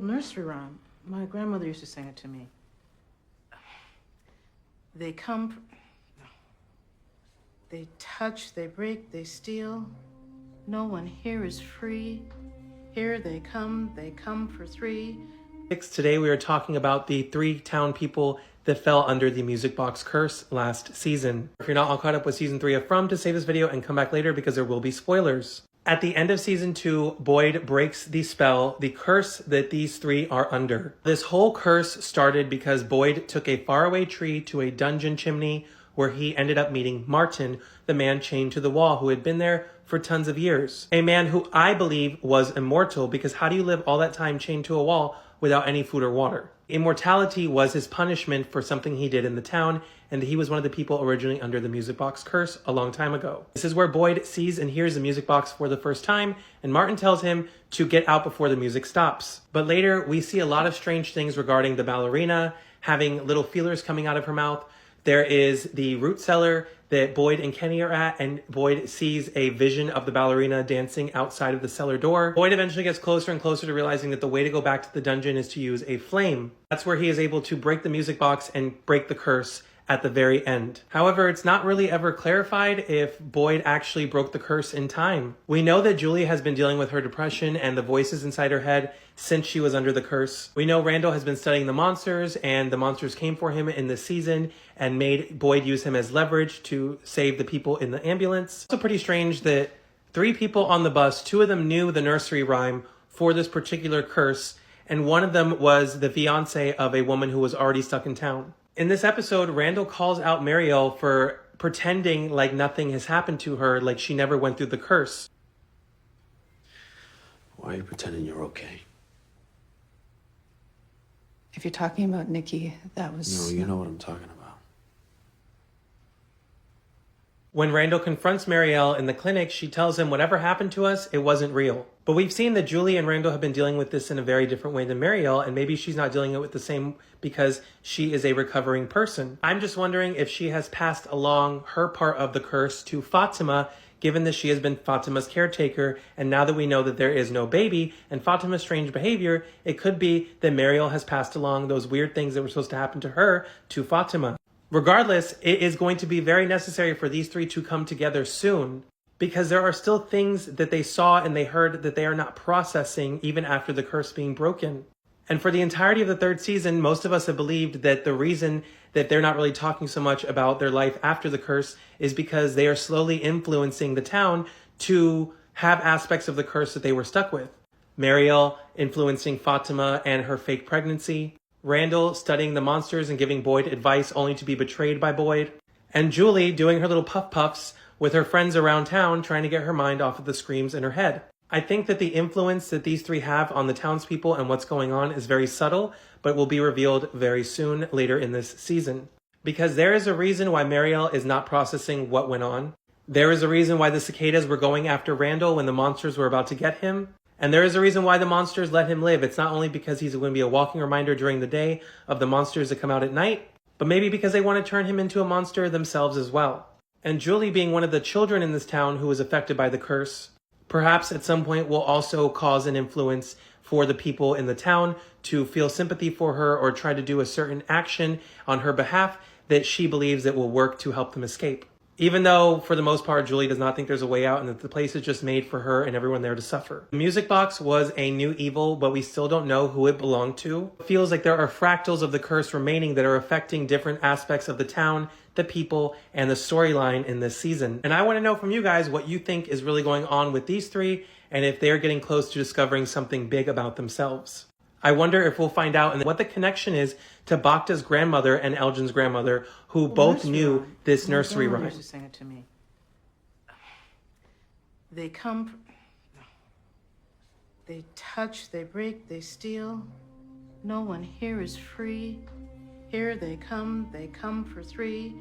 Nursery rhyme. My grandmother used to sing it to me. They come, they touch, they break, they steal. No one here is free. Here they come for three. Today we are talking about the 3 town people that fell under the music box curse last season. If you're not all caught up with season 3 of From, to save this video and come back later because there will be spoilers. At the end of season 2, Boyd breaks the spell, the curse that these 3 are under. This whole curse started because Boyd took a faraway tree to a dungeon chimney where he ended up meeting Martin, the man chained to the wall who had been there for tons of years. A man who I believe was immortal, because how do you live all that time chained to a wall without any food or water? Immortality was his punishment for something he did in the town, and he was one of the people originally under the music box curse a long time ago. This is where Boyd sees and hears the music box for the first time, and Martin tells him to get out before the music stops. But later, we see a lot of strange things regarding the ballerina, having little feelers coming out of her mouth. There is the root cellar that Boyd and Kenny are at, and Boyd sees a vision of the ballerina dancing outside of the cellar door. Boyd eventually gets closer and closer to realizing that the way to go back to the dungeon is to use a flame. That's where he is able to break the music box and break the curse at the very end. However, it's not really ever clarified if Boyd actually broke the curse in time. We know that Julie has been dealing with her depression and the voices inside her head since she was under the curse. We know Randall has been studying the monsters, and the monsters came for him in this season and made Boyd use him as leverage to save the people in the ambulance. It's also pretty strange that 3 people on the bus, 2 of them knew the nursery rhyme for this particular curse, and one of them was the fiance of a woman who was already stuck in town. In this episode, Randall calls out Marielle for pretending like nothing has happened to her, like she never went through the curse. Why are you pretending you're okay? If you're talking about Nikki, that was... No, you know what I'm talking about. When Randall confronts Marielle in the clinic, she tells him whatever happened to us, it wasn't real. But we've seen that Julie and Randall have been dealing with this in a very different way than Marielle, and maybe she's not dealing with the same because she is a recovering person. I'm just wondering if she has passed along her part of the curse to Fatima, given that she has been Fatima's caretaker, and now that we know that there is no baby and Fatima's strange behavior, it could be that Marielle has passed along those weird things that were supposed to happen to her to Fatima. Regardless, it is going to be very necessary for these 3 to come together soon, because there are still things that they saw and they heard that they are not processing even after the curse being broken. And for the entirety of the 3rd season, most of us have believed that the reason that they're not really talking so much about their life after the curse is because they are slowly influencing the town to have aspects of the curse that they were stuck with. Marielle influencing Fatima and her fake pregnancy. Randall studying the monsters and giving Boyd advice only to be betrayed by Boyd. And Julie doing her little puffs with her friends around town trying to get her mind off of the screams in her head. I think that the influence that these 3 have on the townspeople and what's going on is very subtle, but will be revealed very soon later in this season. Because there is a reason why Marielle is not processing what went on. There is a reason why the cicadas were going after Randall when the monsters were about to get him. And there is a reason why the monsters let him live. It's not only because he's going to be a walking reminder during the day of the monsters that come out at night, but maybe because they want to turn him into a monster themselves as well. And Julie, being one of the children in this town who was affected by the curse, perhaps at some point will also cause an influence for the people in the town to feel sympathy for her or try to do a certain action on her behalf that she believes that will work to help them escape. Even though, for the most part, Julie does not think there's a way out and that the place is just made for her and everyone there to suffer. The music box was a new evil, but we still don't know who it belonged to. It feels like there are fractals of the curse remaining that are affecting different aspects of the town, the people, and the storyline in this season. And I want to know from you guys what you think is really going on with these 3 and if they're getting close to discovering something big about themselves. I wonder if we'll find out and what the connection is to Bacta's grandmother and Elgin's grandmother, who both knew this nursery rhyme. Used to sing it to me. They come, they touch, they break, they steal. No one here is free. Here they come for three.